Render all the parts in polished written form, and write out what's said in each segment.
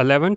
11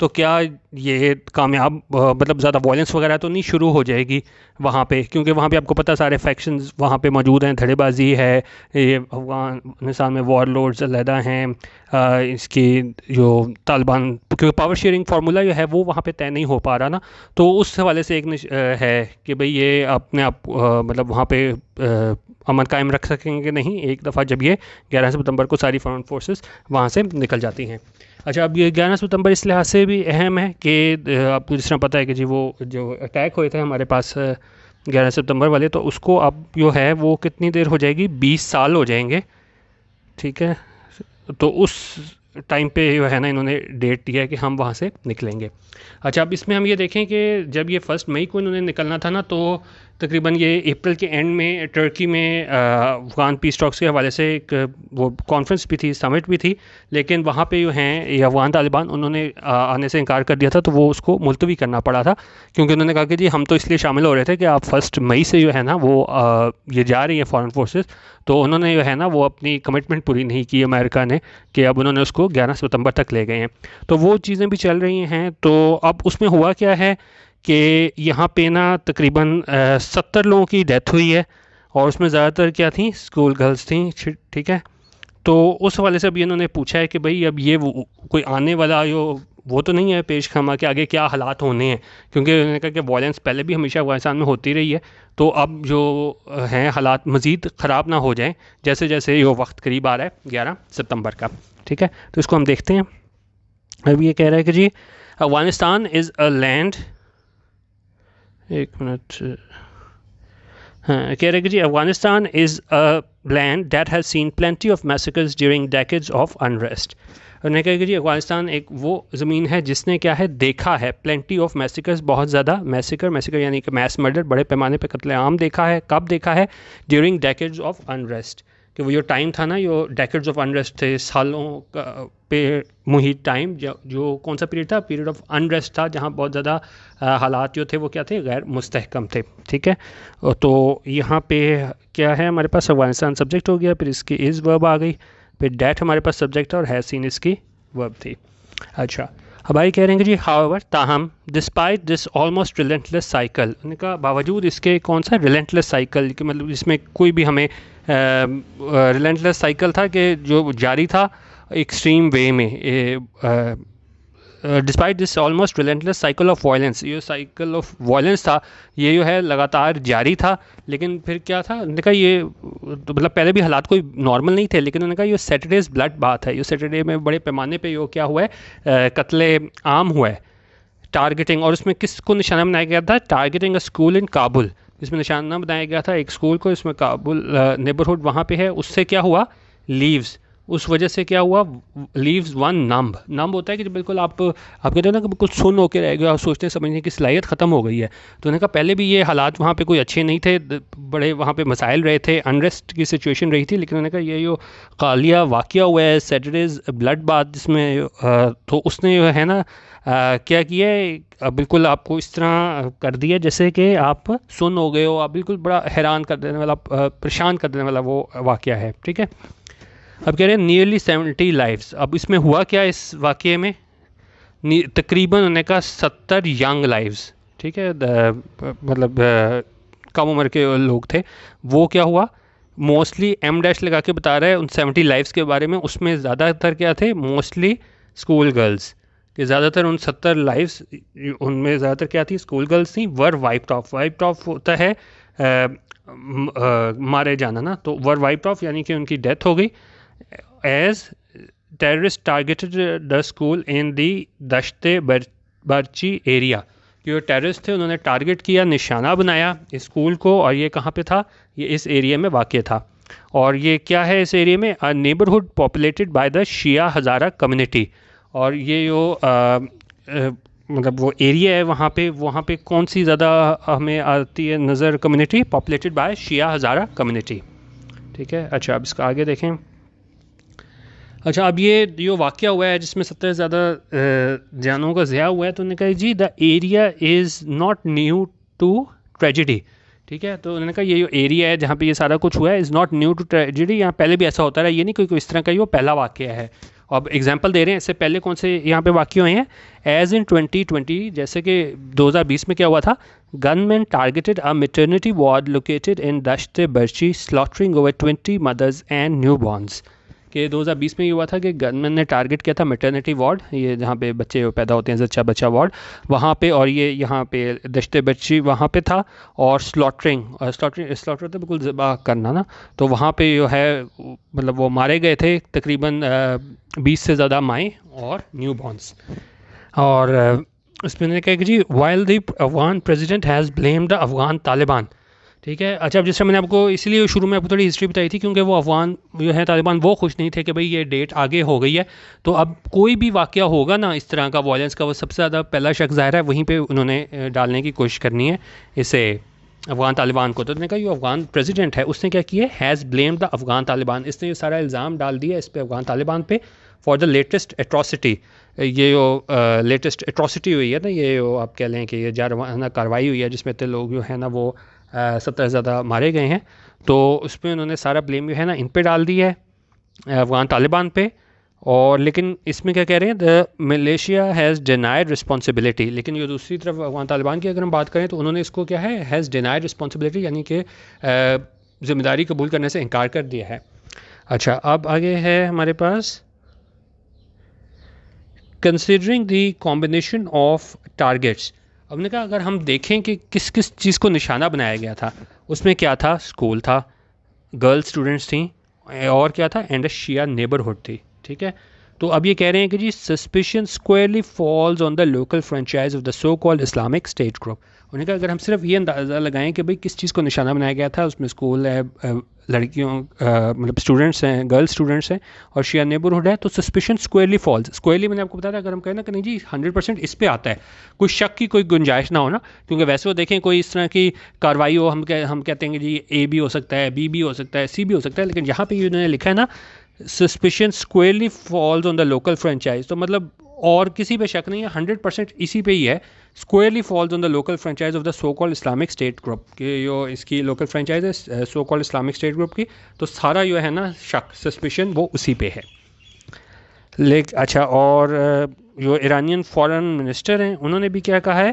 تو کیا یہ کامیاب مطلب زیادہ وائلنس وغیرہ تو نہیں شروع ہو جائے گی وہاں پہ، کیونکہ وہاں پہ آپ کو پتہ سارے فیکشنز وہاں پہ موجود ہیں، دھڑے بازی ہے، یہ افغانستان میں وار لورڈز علیحدہ ہیں، اس کی جو طالبان، کیونکہ پاور شیئرنگ فارمولا جو ہے وہ وہاں پہ طے نہیں ہو پا رہا نا، تو اس حوالے سے ایک ہے کہ بھئی یہ اپنے آپ مطلب وہاں پہ امن قائم رکھ سکیں گے نہیں ایک دفعہ جب یہ 11 ستمبر کو ساری فارن فورسز وہاں سے نکل جاتی ہیں۔ اچھا، اب یہ 11 ستمبر اس لحاظ سے بھی اہم ہے کہ آپ کو جس طرح پتہ ہے کہ جی وہ جو اٹیک ہوئے تھے ہمارے پاس 11 ستمبر والے، تو اس کو اب جو ہے وہ کتنی دیر ہو جائے گی، 20 سال ہو جائیں گے، ٹھیک ہے، تو اس ٹائم پہ جو ہے نا انہوں نے ڈیٹ دیا ہے کہ ہم وہاں سے نکلیں گے۔ اچھا، اب اس میں ہم یہ دیکھیں کہ جب یہ 1 مئی کو انہوں نے نکلنا تھا نا، تو تقریباً یہ اپریل کے اینڈ میں ٹرکی میں افغان پیس ٹاکس کے حوالے سے ایک وہ کانفرنس بھی تھی، سمٹ بھی تھی، لیکن وہاں پہ جو ہیں یہ افغان طالبان انہوں نے آنے سے انکار کر دیا تھا، تو وہ اس کو ملتوی کرنا پڑا تھا، کیونکہ انہوں نے کہا کہ جی ہم تو اس لیے شامل ہو رہے تھے کہ آپ 1 مئی سے جو ہے نا وہ یہ جا رہی ہے فارن فورسز، تو انہوں نے جو ہے نا وہ اپنی کمٹمنٹ پوری نہیں کی امریکہ نے، کہ اب انہوں نے اس کو 11 ستمبر تک لے گئے ہیں، تو وہ چیزیں بھی چل رہی ہیں۔ تو اب اس میں ہوا کیا ہے کہ یہاں پہ نا تقریباً 70 لوگوں کی ڈیتھ ہوئی ہے، اور اس میں زیادہ تر کیا تھیں، اسکول گرلس تھیں، ٹھیک ہے، تو اس حوالے سے ابھی انہوں نے پوچھا ہے کہ بھئی اب یہ کوئی آنے والا وہ تو نہیں ہے پیش خامہ کہ آگے کیا حالات ہونے ہیں، کیونکہ انہوں نے کہا کہ وائلنس پہلے بھی ہمیشہ افغانستان میں ہوتی رہی ہے، تو اب جو ہیں حالات مزید خراب نہ ہو جائیں جیسے جیسے یہ وقت قریب آ رہا ہے 11 ستمبر کا، ٹھیک ہے، تو اس کو ہم دیکھتے ہیں۔ اب یہ کہہ رہا ہے کہ جی افغانستان از اے لینڈ، ایک منٹ، ہاں کہہ رہے کہ جی Afghanistan is a land that has seen plenty of massacres during decades of unrest. انہوں نے کہا کہ جی افغانستان ایک وہ زمین ہے جس نے کیا ہے دیکھا ہے پلینٹی آف میسیکرز، بہت زیادہ میسیکر یعنی کہ میس مرڈر، بڑے پیمانے پہ قتل عام دیکھا ہے، کب دیکھا ہے، ڈیورنگ ڈیکیڈز آف انریسٹ، کہ وہ جو ٹائم تھا نا، جو ڈیکیڈز آف انریسٹ تھے، سالوں پہ محیط ٹائم، جو کون سا پیریڈ تھا، پیریڈ آف انریسٹ تھا، جہاں بہت زیادہ حالات جو تھے وہ کیا تھے، غیر مستحکم تھے، ٹھیک ہے، تو یہاں پہ کیا ہے ہمارے پاس افغانستان سبجیکٹ ہو گیا، پھر اس کی از ورب آ گئی، پھر ڈیٹ ہمارے پاس سبجیکٹ اور ہیز سین اس کی ورب تھی۔ اچھا، ہماری کہہ رہے ہیں کہ جی ہاؤور، تاہم، despite this almost relentless cycle, انہوں نے کہا باوجود اس کے کون سا ریلنٹلیس سائیکل، کہ مطلب اس میں کوئی بھی ہمیں ریلنٹلیس سائیکل تھا کہ جو جاری تھا ایکسٹریم وے میں، despite this almost relentless cycle of violence, یہ سائیکل آف وائلنس تھا یہ جو ہے لگاتار جاری تھا، لیکن پھر کیا تھا، انہوں نے کہا یہ مطلب پہلے بھی حالات کوئی نارمل نہیں تھے، لیکن انہوں نے کہا یہ سیٹرڈیز بلڈ بات ہے، یہ سیٹرڈے میں بڑے پیمانے پہ یہ کیا ہوا ہے، قتل عام ہوا ہے، ٹارگیٹنگ، اور اس میں کس کو نشانہ بنایا گیا تھا، ٹارگیٹنگ اے اسکول ان کابل، جس میں نشانہ بنایا گیا تھا ایک اسکول کو، اس میں کابل نیبرہڈ وہاں پہ ہے، اس سے کیا ہوا، لیوز، اس وجہ سے کیا ہوا، لیوز ون نمب ہوتا ہے کہ بالکل آپ کہتے ہیں نا کہ بالکل سن ہو کے رہ گیا اور سوچنے سمجھنے کی صلاحیت ختم ہو گئی ہے، تو انہوں نے کہا پہلے بھی یہ حالات وہاں پہ کوئی اچھے نہیں تھے، بڑے وہاں پہ مسائل رہے تھے، انریسٹ کی سچویشن رہی تھی، لیکن انہوں نے کہا یہ جو قالیہ واقعہ ہوا ہے سیٹرڈیز بلڈ بات جس میں، تو اس نے جو ہے نا کیا کیا ہے، بالکل آپ کو اس طرح کر دیا جیسے کہ آپ سن ہو گئے ہو، آپ بالکل بڑا حیران کر دینے والا، پریشان کر دینے والا وہ واقعہ ہے، ٹھیک ہے۔ اب کہہ رہے ہیں نیئرلی 70 لائفز، اب اس میں ہوا کیا اس واقعے میں، تقریباً انہوں نے کہا 70 ینگ لائفز، ٹھیک ہے، مطلب کم عمر کے لوگ تھے، وہ کیا ہوا، موسٹلی ایم ڈیش لگا کے بتا رہا ہے ان 70 لائفز کے بارے میں، اس میں زیادہ تر کیا تھے، موسٹلی اسکول گرلز، کہ زیادہ تر ان 70 لائفز ان میں زیادہ تر کیا تھی، اسکول گرلز تھیں، ور وائپڈ آف ہوتا ہے مارے جانا نا، تو ور وائپڈ آف یعنی کہ ان کی ڈیتھ ہو گئی، as terrorist targeted the school in the Dasht Barchi area, کہ جو ٹیررسٹ تھے انہوں نے ٹارگیٹ کیا، نشانہ بنایا اسکول کو، اور یہ کہاں پہ تھا، یہ اس ایریا میں واقع تھا، اور یہ کیا ہے اس ایریا میں، neighbourhood populated by the Shia Hazara community, اور یہ جو مطلب وہ ایریا ہے وہاں پہ کون سی زیادہ ہمیں آتی ہے نظر، community populated by Shia Hazara community, ٹھیک ہے۔ اچھا، اب اس کا آگے دیکھیں۔ اچھا، اب یہ جو واقعہ ہوا ہے جس میں 70 سے زیادہ جانوں کا ضیاع ہوا ہے، تو انہوں نے کہا جی the area is not new to tragedy, ٹھیک ہے، تو انہوں نے کہا یہ جو ایریا ہے جہاں پہ یہ سارا کچھ ہوا ہے is not new to tragedy, یہاں پہلے بھی ایسا ہوتا رہا، یہ نہیں کوئی اس طرح کا یہ پہلا واقعہ ہے، اب ایگزامپل دے رہے ہیں, اس سے پہلے کون سے یہاں پہ واقع ہوئے ہیں. ایز ان 2020, جیسے کہ 2020 میں کیا ہوا تھا, gunman targeted a maternity ward located in Dasht Barchi slaughtering over 20 mothers and newborns. کہ 2020 میں یہ ہوا تھا کہ گن مین نے ٹارگیٹ کیا تھا میٹرنیٹی وارڈ, یہ جہاں پہ بچے پیدا ہوتے ہیں زچہ بچہ وارڈ, وہاں پہ, اور یہ یہاں پہ دشت برچی وہاں پہ تھا, اور سلاٹر تو بالکل ذبح کرنا نا, تو وہاں پہ جو ہے مطلب وہ مارے گئے تھے تقریباً 20 سے زیادہ مائیں اور نیو بورنس. اور اس میں نے کہا کہ جی while the Afghan president has blamed the Afghan Taliban. ٹھیک ہے. اچھا, اب جس طرح میں نے آپ کو اس لیے شروع میں آپ کو تھوڑی ہسٹری بتائی تھی کیونکہ وہ افغان جو ہے طالبان وہ خوش نہیں تھے کہ بھئی یہ ڈیٹ آگے ہو گئی ہے, تو اب کوئی بھی واقعہ ہوگا نا اس طرح کا وائلنس کا, وہ سب سے زیادہ پہلا شخص ظاہر ہے وہیں پہ انہوں نے ڈالنے کی کوشش کرنی ہے اسے افغان طالبان کو. تو نے کہا یہ افغان پریزیڈنٹ ہے, اس نے کیا کیا ہے, has blamed the Afghan Taliban, اس نے یہ سارا الزام ڈال دیا اس پہ افغان طالبان پہ فار دا لیٹسٹ اٹراسٹی. یہ جو لیٹسٹ اٹراسٹی ہوئی ہے نا, یہ آپ کہہ لیں کہ یہ جارحانہ کارروائی ہوئی ہے جس میں لوگ جو ہے نا وہ 70 سے زیادہ مارے گئے ہیں, تو اس میں انہوں نے سارا بلیم جو ہے نا ان پہ ڈال دی ہے, افغان طالبان پہ. اور لیکن اس میں کیا کہہ رہے ہیں, دا ملیشیا ہیز ڈینائڈ رسپانسبلٹی. لیکن یہ دوسری طرف افغان طالبان کی اگر ہم بات کریں تو انہوں نے اس کو کیا ہے, ہیز ڈینائڈ رسپانسبلٹی, یعنی کہ ذمہ داری قبول کرنے سے انکار کر دیا ہے. اچھا, اب آگے ہے ہمارے پاس considering the combination of targets. اب نے کہا اگر ہم دیکھیں کہ کس کس چیز کو نشانہ بنایا گیا تھا, اس میں کیا تھا, اسکول تھا, گرل اسٹوڈنٹس تھیں, اور کیا تھا, اینڈ اے شیعہ نیبرہڈ تھی. ٹھیک ہے. تو اب یہ کہہ رہے ہیں کہ جی suspicion squarely falls on the local franchise of the so called Islamic State group. انہوں نے کہا اگر ہم صرف یہ اندازہ لگائیں کہ بھئی کس چیز کو نشانہ بنایا گیا تھا, اس میں اسکول ہے, لڑکیوں مطلب اسٹوڈنٹس ہیں, گرل اسٹوڈنٹس ہیں, اور شیعہ نیبرہڈ ہے, تو سسپیشن اسکوئرلی فالز. اسکوئرلی میں نے آپ کو بتایا تھا, اگر ہم کہیں نا کہ نہیں جی 100% اس پہ آتا ہے, کوئی شک کی کوئی گنجائش نہ ہو نا, کیونکہ ویسے وہ دیکھیں کوئی اس طرح کی کارروائی ہو, ہم کہتے ہیں کہ جی اے بھی ہو سکتا ہے, بی بھی ہو سکتا ہے, سی بھی ہو سکتا ہے, لیکن یہاں پہ انہوں نے لکھا ہے نا suspicion squarely falls on the local franchise, تو مطلب اور کسی پہ شک نہیں ہے, 100% اسی پہ ہی ہے, squarely falls on the local franchise of the so called Islamic State group, کہ جو اس کی لوکل فرینچائز ہے so called Islamic State group کی, تو سارا جو ہے نا شک سسپیشن وہ اسی پہ ہے. اچھا, اور جو ایرانین فارن منسٹر ہیں انہوں نے بھی کیا کہا ہے,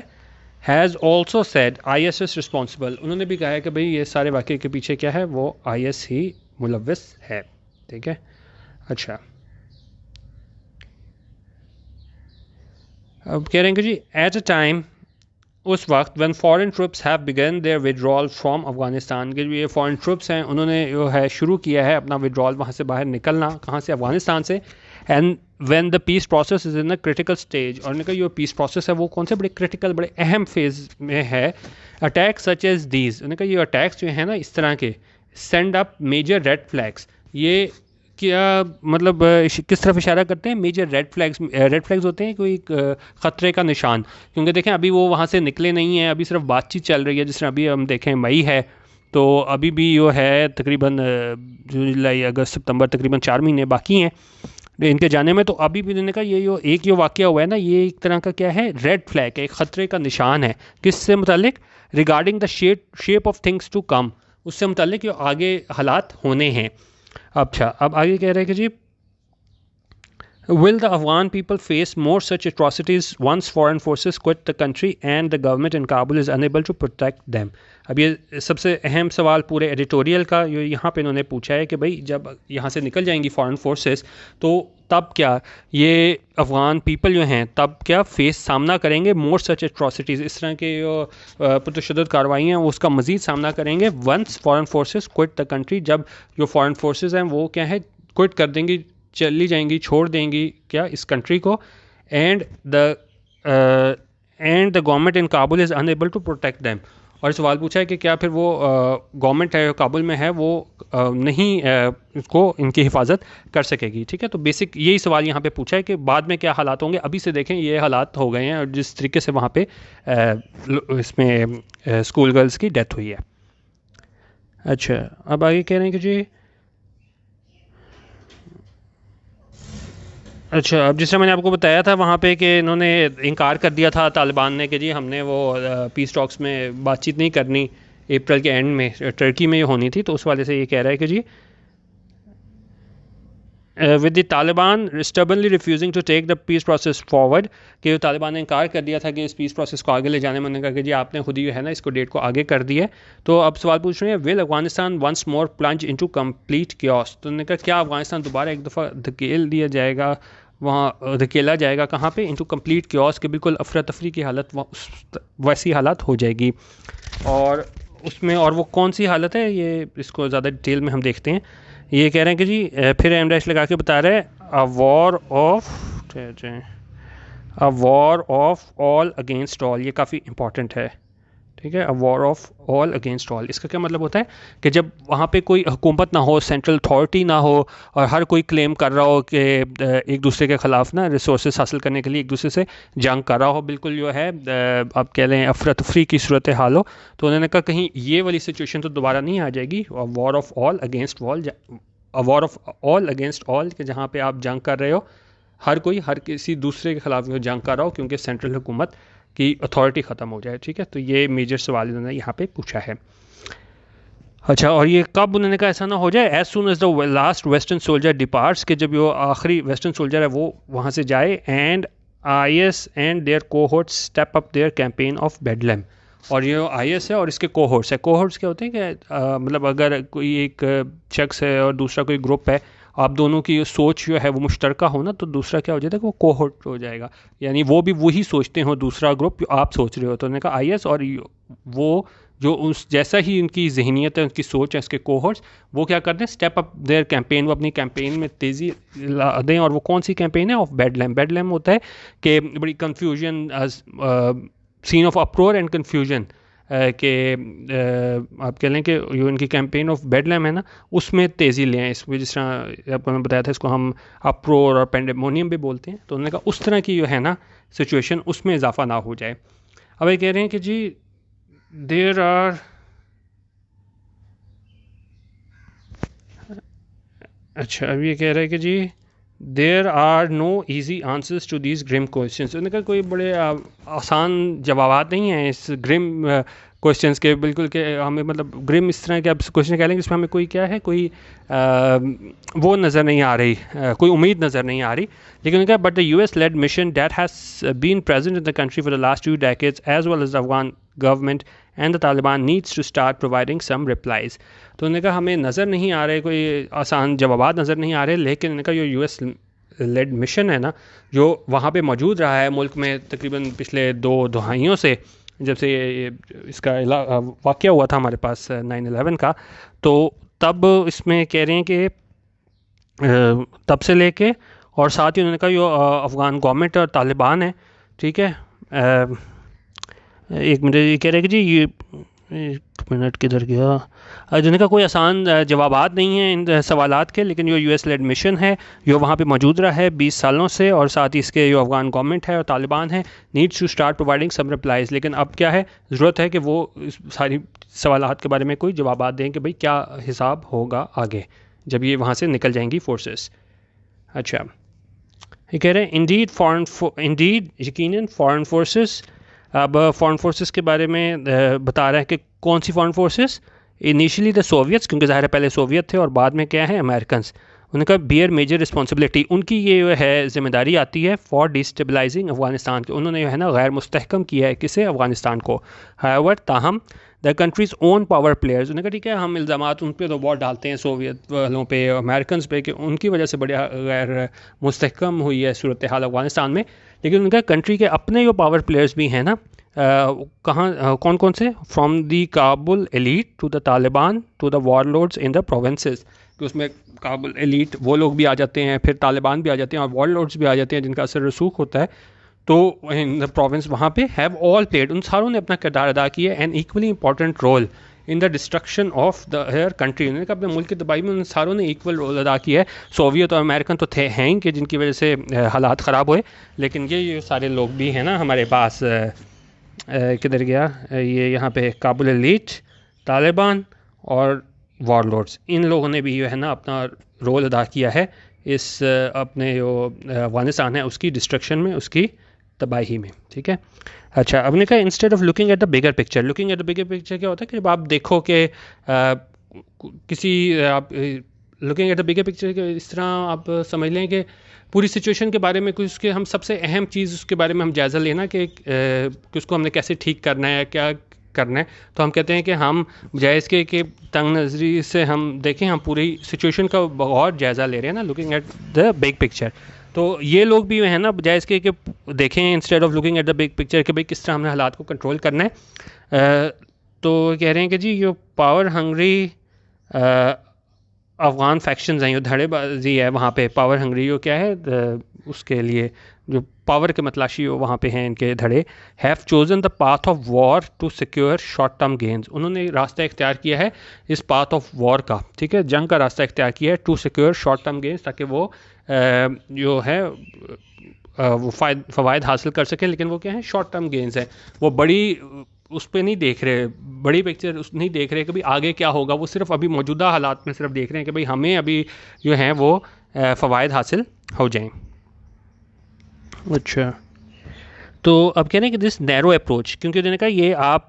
has also said I S S responsible. انہوں نے بھی کہا ہے کہ بھئی یہ سارے واقعے کے پیچھے کیا ہے, وہ آئی ایس ہی ملوث ہے. ٹھیک ہے. اچھا, اب کہہ رہے ہیں کہ جی ایٹ اے ٹائم, اس وقت when foreign troops have begun their withdrawal from Afghanistan, کہ یہ فارن ٹروپس ہیں انہوں نے جو ہے شروع کیا ہے اپنا withdrawal, وہاں سے باہر نکلنا, کہاں سے, افغانستان سے. And when the peace process is in a critical stage, اور نے کہا یہ پیس پروسیس ہے وہ کون سے بڑے کرٹیکل بڑے اہم فیز میں ہے. اٹیک سچ ایز دیز, انہوں نے کہا یہ اٹیکس جو ہیں نا اس طرح کے, send up major red flags. یہ کیا مطلب کس طرف اشارہ کرتے ہیں, major red flags. Red flags ہوتے ہیں کوئی خطرے کا نشان, کیونکہ دیکھیں ابھی وہ وہاں سے نکلے نہیں ہیں, ابھی صرف بات چیت چل رہی ہے. جس طرح ابھی ہم دیکھیں مئی ہے, تو ابھی بھی جو ہے تقریباً جولائی اگست ستمبر تقریباً 4 مہینے باقی ہیں ان کے جانے میں. تو ابھی بھی انہوں نے کہا یہ جو ایک جو واقعہ ہوا ہے نا, یہ ایک طرح کا کیا ہے, ریڈ فلیگ, ایک خطرے کا نشان ہے. کس سے متعلق, regarding the shape of things to come, اس سے متعلق جو آگے حالات ہونے ہیں. اچھا, اب آگے کہہ رہے ہیں کہ جی will the Afghan people face more such atrocities once foreign forces quit the country and the government in Kabul is unable to protect them. اب یہ سب سے اہم سوال پورے ایڈیٹوریل کا جو یہاں پہ انہوں نے پوچھا ہے کہ بھئی جب یہاں سے نکل جائیں گی فارن فورسز, تو تب کیا یہ افغان پیپل جو ہیں تب کیا فیس سامنا کریں گے مور سچ اٹراسٹیز, اس طرح کے جو پرتشدد کارروائیاں ہیں اس کا مزید سامنا کریں گے once foreign forces quit the country, جب جو فارن فورسز ہیں وہ کیا ہے کوئٹ کر دیں گی, چلی جائیں گی, چھوڑ دیں گی کیا اس کنٹری کو. And the government in Kabul is unable to protect them. اور سوال پوچھا ہے کہ کیا پھر وہ گورنمنٹ ہے کابل میں ہے وہ نہیں اس کو ان کی حفاظت کر سکے گی. ٹھیک ہے, تو بیسک یہی سوال یہاں پہ پوچھا ہے کہ بعد میں کیا حالات ہوں گے. ابھی سے دیکھیں یہ حالات ہو گئے ہیں, اور جس طریقے سے وہاں پہ اس میں اسکول گرلس کی ڈیتھ ہوئی ہے. اچھا, اب آگے کہہ رہے ہیں کہ جی اچھا, اب جس طرح میں نے آپ کو بتایا تھا وہاں پہ کہ انہوں نے انکار کر دیا تھا طالبان نے کہ جی ہم نے وہ پیس ٹاکس میں بات چیت نہیں کرنی, اپریل کے اینڈ میں ٹرکی میں یہ ہونی تھی, تو اس والے سے یہ کہہ رہا ہے کہ جی with the Taliban stubbornly refusing to take the peace process forward, کہ طالبان نے انکار کر دیا تھا کہ اس پیس پروسیس کو آگے لے جانے میں. انہوں نے کہا کہ جی آپ نے خود ہی ہے نا اس کو ڈیٹ کو آگے کر دیا ہے. تو اب سوال پوچھ رہے ہیں will Afghanistan once more plunge into complete chaos. تو انہوں نے کہا کیا افغانستان دوبارہ ایک دفعہ دھکیل دیا جائے گا, وہاں دھکیلا جائے گا کہاں پہ, انٹو کمپلیٹ کیوس, کہ بالکل افراتفری کی حالت ویسی حالات ہو جائے گی. اور اس میں اور وہ کون سی حالت ہے یہ اس کو زیادہ ڈیٹیل میں ہم دیکھتے ہیں. یہ کہہ رہے ہیں کہ جی پھر ایم ڈیش لگا کے بتا رہے ہیں وار آف آل اگینسٹ آل. یہ کافی امپورٹنٹ ہے, ٹھیک ہے. وار آف آل اگینسٹ آل, اس کا کیا مطلب ہوتا ہے کہ جب وہاں پہ کوئی حکومت نہ ہو, سینٹرل اتھارٹی نہ ہو, اور ہر کوئی کلیم کر رہا ہو کہ ایک دوسرے کے خلاف نا ریسورسز حاصل کرنے کے لیے ایک دوسرے سے جنگ کر رہا ہو, بالکل جو ہے آپ کہہ لیں افراتفری کی صورت حال ہو. تو انہوں نے کہا کہیں یہ والی سچویشن تو دوبارہ نہیں آ جائے گی. War of all against war of all against all, کہ جہاں پہ آپ جنگ کر رہے ہو, ہر کوئی ہر کسی دوسرے کے خلاف جنگ کر رہا ہو کیونکہ سینٹرل حکومت کی اتھارٹی ختم ہو جائے, ٹھیک ہے. تو یہ میجر سوال انہوں نے یہاں پہ پوچھا ہے. اچھا, اور یہ کب انہوں نے کہا ایسا نہ ہو جائے, as soon as the last western soldier ڈپارٹس, کہ جب وہ آخری ویسٹرن سولجر ہے وہ وہاں سے جائے, and I S and their cohorts step up their campaign of bedlam. اور یہ آئی ایس ہے اور اس کے کوہورٹس ہے. کوہورٹس کیا ہوتے ہیں کہ مطلب اگر کوئی ایک شخص ہے اور دوسرا کوئی گروپ ہے, آپ دونوں کی سوچ جو ہے وہ مشترکہ ہو نا, تو دوسرا کیا ہو جاتا ہے کہ وہ کوہورٹ ہو جائے گا, یعنی وہ بھی وہی سوچتے ہوں دوسرا گروپ جو آپ سوچ رہے ہو. تو انہوں نے کہا آئی ایس اور وہ جو اس جیسا ہی ان کی ذہنیت ہے, ان کی سوچ ہے, اس کے کوہورٹس, وہ کیا کرتے ہیں اسٹیپ اپ دیئر کیمپین, وہ اپنی کیمپین میں تیزی لا دیں. اور وہ کون سی کیمپین ہے, آف بیڈلم. بیڈلم ہوتا ہے کہ بڑی confusion, scene of uproar and confusion, کہ آپ کہہ لیں کہ جو ان کی کیمپین آف بیڈلم ہے نا اس میں تیزی لے آئیں. اس میں جس طرح آپ کو میں بتایا تھا اس کو ہم اپرور اور پینڈیمونیم بھی بولتے ہیں. تو انہوں نے کہا اس طرح کی جو ہے نا سچویشن اس میں اضافہ نہ ہو جائے. اب یہ کہہ رہے ہیں کہ جی دیر آر اچھا اب یہ کہہ رہے ہیں کہ جی there are no easy answers to these grim questions. انہوں نے کہا کوئی بڑے آسان جوابات نہیں ہیں اس گرم کوشچنس کے, بالکل کہ ہمیں مطلب گرم اس طرح کے آپ کوشچن کہہ لیں کہ اس میں ہمیں کوئی کیا ہے, کوئی وہ نظر نہیں آ رہی, کوئی امید نظر نہیں آ رہی. لیکن انہوں نے کہا but the US led mission that has been present in the country for the last 2 decades as well as the Afghan government and the Taliban needs to start providing some replies. تو انہوں نے کہا ہمیں نظر نہیں آ رہے, کوئی آسان جوابات نظر نہیں آ رہے, لیکن انہوں نے کہا جو یو ایس لیڈ مشن ہے نا جو وہاں پہ موجود رہا ہے ملک میں تقریباً پچھلے 2 دہائیوں سے, جب سے اس کا واقعہ ہوا تھا ہمارے پاس 9/11 کا, تو تب اس میں کہہ رہے ہیں کہ تب سے لے کے, اور ساتھ ہی انہوں نے کہا جو افغان گورنمنٹ اور طالبان ہے, ٹھیک ہے. ایک منٹ, یہ کہہ رہے کہ جی یہ ایک منٹ کدھر گیا, جن کا کوئی آسان جوابات نہیں ہیں ان سوالات کے, لیکن جو یو ایس لیڈ مشن ہے جو وہاں پہ موجود رہا ہے 20 سالوں سے, اور ساتھ ہی اس کے جو افغان گورنمنٹ ہے اور طالبان ہے, needs to start providing some replies. لیکن اب کیا ہے, ضرورت ہے کہ وہ اس ساری سوالات کے بارے میں کوئی جوابات دیں کہ بھئی کیا حساب ہوگا آگے جب یہ وہاں سے نکل جائیں گی فورسز. اچھا, یہ کہہ رہے ہیں انڈیڈ یقیناً فارن فورسز. اب فارن فورسز کے بارے میں بتا رہا ہے کہ کون سی foreign forces, initially the Soviets, کیونکہ ظاہر ہے پہلے سوویت تھے, اور بعد میں کیا ہے امریکنس. انہوں نے کہا بیئر میجر رسپانسبلٹی, ان کی یہ ہے ذمہ داری آتی ہے فار ڈیسٹیبلائزنگ افغانستان کے. انہوں نے جو ہے نا غیر مستحکم کیا ہے کسے, افغانستان کو. ہاؤور تاہم the countries own power players, انہوں نے کہا ٹھیک ہے ہم الزامات ان پہ تو بہت ڈالتے ہیں سوویت والوں پہ, امریکنس پہ, کہ ان کی وجہ سے بڑے غیر مستحکم ہوئی ہے صورتحال افغانستان میں. لیکن ان کا کنٹری کے اپنے جو پاور پلیئرز بھی ہیں نا, کہاں کون کون سے, from the Kabul elite to the Taliban to the warlords in the provinces, کہ اس میں کابل ایلیٹ وہ لوگ بھی آ جاتے ہیں, پھر طالبان بھی آ جاتے ہیں, اور وار لورڈز بھی آ جاتے ہیں جن کا اثر رسوخ ہوتا ہے. تو ان دا پروونس وہاں پہ ہیو آل پلیڈ, ان ساروں نے اپنا کردار ادا کیا ہے, and equally important role in the destruction of the here country. انہوں نے کہا اپنے ملک کی تباہی میں ان ساروں نے ایکول رول ادا کیا ہے. سوویت اور امریکن تو تھے ہیں ہی کہ جن کی وجہ سے حالات خراب ہوئے, لیکن یہ سارے لوگ بھی ہیں نا ہمارے پاس, کدھر گیا یہ, یہاں پہ کابل ایلیٹ, طالبان اور وار لورڈز, ان لوگوں نے بھی جو ہے نا اپنا رول ادا کیا ہے اس اپنے جو افغانستان ہے اس کی ڈسٹرکشن میں, اس کی تباہی میں, ٹھیک ہے. اچھا, اب نے کہا instead of looking at the bigger picture, looking at the bigger picture کیا ہوتا ہے کہ جب آپ دیکھو کہ کسی آپ looking at the bigger picture کہ اس طرح آپ سمجھ لیں کہ پوری سچویشن کے بارے میں کچھ اس کے ہم سب سے اہم چیز اس کے بارے میں ہم جائزہ لینا کہ اس کو ہم نے کیسے ٹھیک کرنا ہے, کیا کرنا ہے. تو ہم کہتے ہیں کہ ہم جائز کے کہ تنگ نظری سے ہم دیکھیں, ہم پوری سچویشن کا بہت جائزہ لے رہے ہیں نا, looking at the big picture. تو یہ لوگ بھی ہیں نا جائز کے کہ دیکھیں instead of looking at the big picture کہ بھائی کس طرح ہم نے حالات کو کنٹرول کرنا ہے. تو کہہ رہے ہیں کہ جی یہ پاور ہنگری افغان فیکشنز ہیں, جو دھڑے بازی ہے وہاں پہ پاور ہنگری, وہ کیا ہے اس کے لیے جو پاور کے متلاشی وہاں پہ ہیں ان کے دھڑے, have chosen the path of war to secure short term gains. انہوں نے راستہ اختیار کیا ہے اس پاتھ آف وار کا, ٹھیک ہے, جنگ کا راستہ اختیار کیا ہے to secure short term gains, تاکہ وہ جو ہے وہ فوائد حاصل کر سکیں. لیکن وہ کیا ہیں, شارٹ ٹرم گینز ہیں. وہ بڑی اس پہ نہیں دیکھ رہے, بڑی پکچر اس نہیں دیکھ رہے کہ بھائی آگے کیا ہوگا. وہ صرف ابھی موجودہ حالات میں صرف دیکھ رہے ہیں کہ بھائی ہمیں ابھی جو ہیں وہ فوائد حاصل ہو جائیں. اچھا, تو اب کہہ رہے ہیں کہ دس نیرو اپروچ, کیونکہ انہوں نے کہا یہ آپ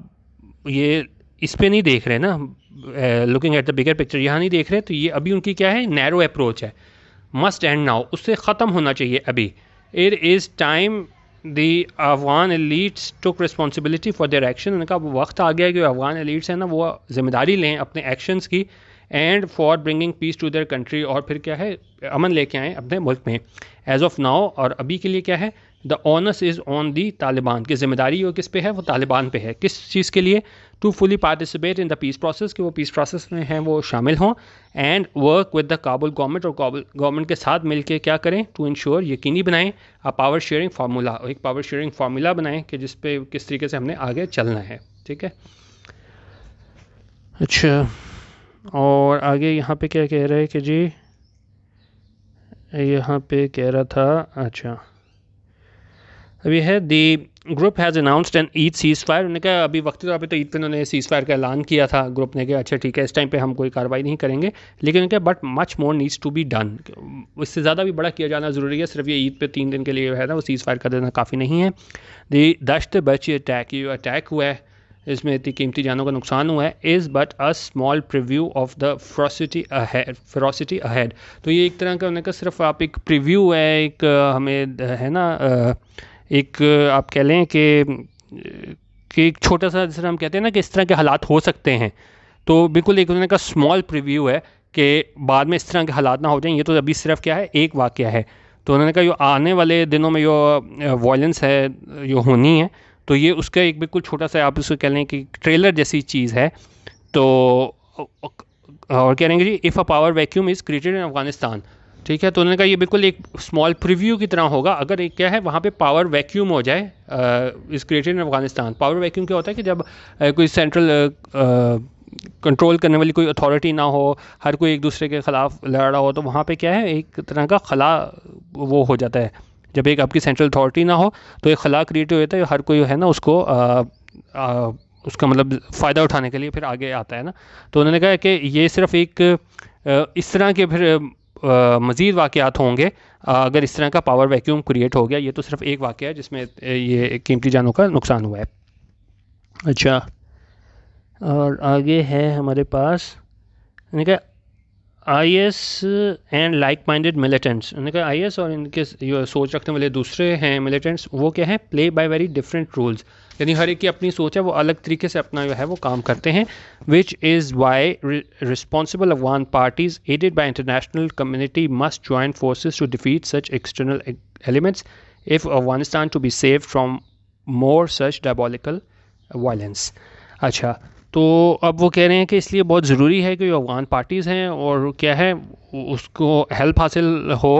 یہ اس پہ نہیں دیکھ رہے نا, looking at the bigger picture یہاں نہیں دیکھ رہے, تو یہ ابھی ان کی کیا ہے, نیرو اپروچ ہے. مسٹ اینڈ ناؤ, اس سے ختم ہونا چاہیے ابھی. It is time the Afghan elites ٹوک ریسپانسبلٹی فار دیئر ایکشن. انہوں نے کہا وقت آ گیا ہے کہ افغان ایلیٹس ہیں نا وہ ذمہ داری لیں اپنے ایکشنز کی, and for bringing peace to their country, اور پھر کیا ہے امن لے کے آئیں اپنے ملک میں. ایز آف ناؤ, اور ابھی کے لیے کیا ہے, دا اونس از آن دی طالبان, کی ذمہ داری وہ کس پہ ہے, وہ طالبان پہ ہے. کس چیز کے لیے, to fully participate in the peace process, کہ وہ پیس پروسیس میں ہیں وہ شامل ہوں, and work with the Kabul government, اور کابل گورنمنٹ کے ساتھ مل کے کیا کریں, ٹو انشور یقینی بنائیں پاور شیئرنگ فارمولا, ایک پاور شیئرنگ فارمولا بنائیں کہ جس پہ کس طریقے سے ہم نے آگے چلنا ہے. ٹھیک ہے. اچھا, اور آگے یہاں پہ کیا کہہ رہے ہیں کہ جی یہاں پہ کہہ رہا تھا, اچھا ابھی ہے the group has announced an Eid ceasefire. انہوں نے کہا ابھی وقتی طور پہ تو عید پہ انہوں نے سیز فائر کا اعلان کیا تھا گروپ نے کہ اچھا ٹھیک ہے اس ٹائم پہ ہم کوئی کارروائی نہیں کریں گے, لیکن ان کا but much more needs to be done, اس سے زیادہ بھی بڑا کیا جانا ضروری ہے. صرف یہ عید پہ 3 دن کے لیے ہے نا وہ سیز فائر کر دینا کافی نہیں ہے. دی دشت بچ اٹیک, یہ اٹیک ہوا ہے اس میں اتنی قیمتی جانوں کا نقصان ہوا ہے, is but a small preview of the ferocity ahead. تو یہ ایک طرح کا انہوں نے کہا صرف آپ ایک پریویو ہے, ایک ہمیں ہے نا ایک آپ کہہ لیں کہ ایک چھوٹا سا جیسے ہم کہتے ہیں نا کہ اس طرح کے حالات ہو سکتے ہیں, تو بالکل ایک انہوں نے کہا اسمال پریویو ہے کہ بعد میں اس طرح کے حالات نہ ہو جائیں. یہ تو ابھی صرف کیا ہے ایک واقعہ ہے. تو انہوں نے کہا جو آنے والے دنوں میں جو وائلنس ہے جو ہونی ہے, تو یہ اس کا ایک بالکل چھوٹا سا آپ اس کو کہہ لیں کہ ٹریلر جیسی چیز ہے. تو اور کہہ رہے ہیں کہ جی if a power vacuum is created in Afghanistan, ٹھیک ہے. تو انہوں نے کہا یہ بالکل ایک اسمال پریویو کی طرح ہوگا اگر ایک کیا ہے وہاں پہ پاور ویکیوم ہو جائے از created in Afghanistan. Power vacuum کیا ہوتا ہے کہ جب کوئی سینٹرل کنٹرول کرنے والی کوئی اتھارٹی نہ ہو, ہر کوئی ایک دوسرے کے خلاف لڑ رہا ہو, تو وہاں پہ کیا ہے ایک طرح کا خلا وہ ہو جاتا ہے. جب ایک آپ کی سینٹرل اتھارٹی نہ ہو تو ایک خلا کریٹ ہو جاتا ہے, ہر کوئی ہے نا اس کو اس کا مطلب فائدہ اٹھانے کے لیے پھر آگے آتا ہے نا. تو انہوں نے کہا کہ یہ صرف ایک اس طرح کے پھر مزید واقعات ہوں گے اگر اس طرح کا پاور ویکیوم کریٹ ہو گیا. یہ تو صرف ایک واقعہ ہے جس میں یہ قیمتی جانوں کا نقصان ہوا ہے. اچھا, اور آگے ہے ہمارے پاس انہوں نے کہا آئی S and like minded militants. انہوں نے کہا آئی ایس اور ان کے جو سوچ رکھنے والے دوسرے ہیں ملیٹنٹس, وہ کیا ہیں, پلے بائی ویری ڈفرینٹ رولس, یعنی ہر ایک کی اپنی سوچ ہے, وہ الگ طریقے سے اپنا جو ہے وہ کام کرتے ہیں. Which is why responsible Afghan parties aided by international community must join forces to defeat such external elements if Afghanistan to be saved from more such diabolical violence. اچھا, تو اب وہ کہہ رہے ہیں کہ اس لیے بہت ضروری ہے کہ جو افغان پارٹیز ہیں اور کیا ہے اس کو ہیلپ حاصل ہو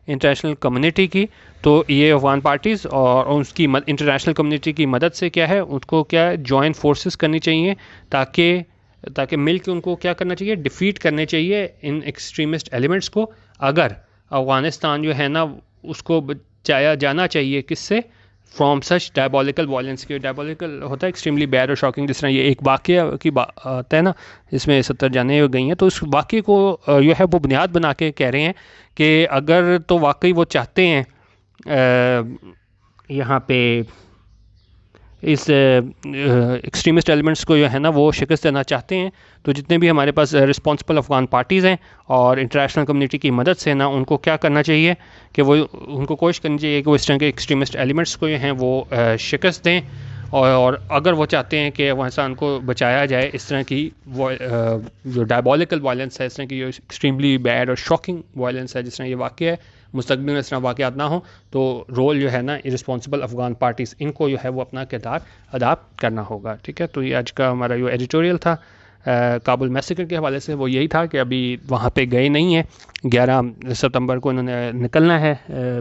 انٹرنیشنل کمیونٹی کی, تو یہ افغان پارٹیز اور اس کی انٹرنیشنل کمیونٹی کی مدد سے کیا ہے ان کو کیا جوائنٹ فورسز کرنی چاہیے, تاکہ مل کے ان کو کیا کرنا چاہیے, ڈیفیٹ کرنے چاہیے ان ایکسٹریمسٹ ایلیمنٹس کو. اگر افغانستان جو ہے نا اس کو بچایا جانا چاہیے کس سے, فرام سچ ڈائبولیکل وائلنس. کے ڈائبولیکل ہوتا ہے ایکسٹریملی بیڈ اور شاکنگ, جس طرح یہ ایک واقعہ کی بات ہے نا جس میں 70 جانیں گئی ہیں, تو اس واقعے کو جو ہے وہ بنیاد بنا کے کہہ رہے ہیں کہ اگر تو واقعی وہ چاہتے ہیں یہاں پہ اس ایکسٹریمسٹ ایلیمنٹس کو جو ہے نا وہ شکست دینا چاہتے ہیں. تو جتنے بھی ہمارے پاس رسپانسبل افغان پارٹیز ہیں اور انٹرنیشنل کمیونٹی کی مدد سے نا ان کو کیا کرنا چاہیے کہ وہ ان کو کوشش کرنی چاہیے کہ وہ اس طرح کے ایکسٹریمسٹ ایلیمنٹس کو جو ہیں وہ شکست دیں, اور اگر وہ چاہتے ہیں کہ افغانستان کو بچایا جائے اس طرح کی جو ڈائبولیکل وائلنس ہے, اس طرح کی جو ایکسٹریملی بیڈ اور شاکنگ وائلنس ہے, جس طرح یہ واقعہ ہے, مستقبل میں اس طرح واقعات نہ ہوں, تو رول جو ہے نا رسپانسبل افغان پارٹیز ان کو جو ہے وہ اپنا کردار ادا کرنا ہوگا. ٹھیک ہے, تو یہ آج کا ہمارا جو ایڈیٹوریل تھا کابل میسیکر کے حوالے سے وہ یہی تھا کہ ابھی وہاں پہ گئے نہیں ہیں, 11 ستمبر کو انہوں نے نکلنا ہے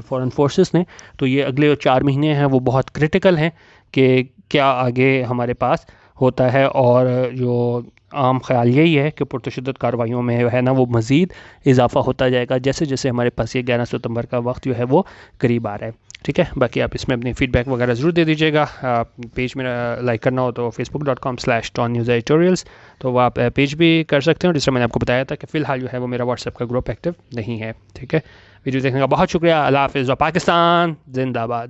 فورن فورسز نے, تو یہ اگلے 4 مہینے ہیں وہ بہت کرٹیکل ہیں کہ کیا آگے ہمارے پاس ہوتا ہے, اور جو عام خیال یہی ہے کہ پرتشدد کارروائیوں میں ہے نا وہ مزید اضافہ ہوتا جائے گا جیسے جیسے ہمارے پاس یہ 11 ستمبر کا وقت جو ہے وہ قریب آ رہا ہے. ٹھیک ہے, باقی آپ اس میں اپنی فیڈ بیک وغیرہ ضرور دے دیجیے گا. پیج میرا لائک کرنا ہو تو facebook.com/DonNewsEditorials, تو وہ آپ پیج بھی کر سکتے ہیں. اور جس طرح میں نے آپ کو بتایا تھا کہ فی الحال جو ہے وہ میرا واٹس ایپ کا گروپ ایکٹیو نہیں ہے. ٹھیک ہے, ویڈیو دیکھنے کا بہت شکریہ. اللہ حافظ و پاکستان زندہ باد.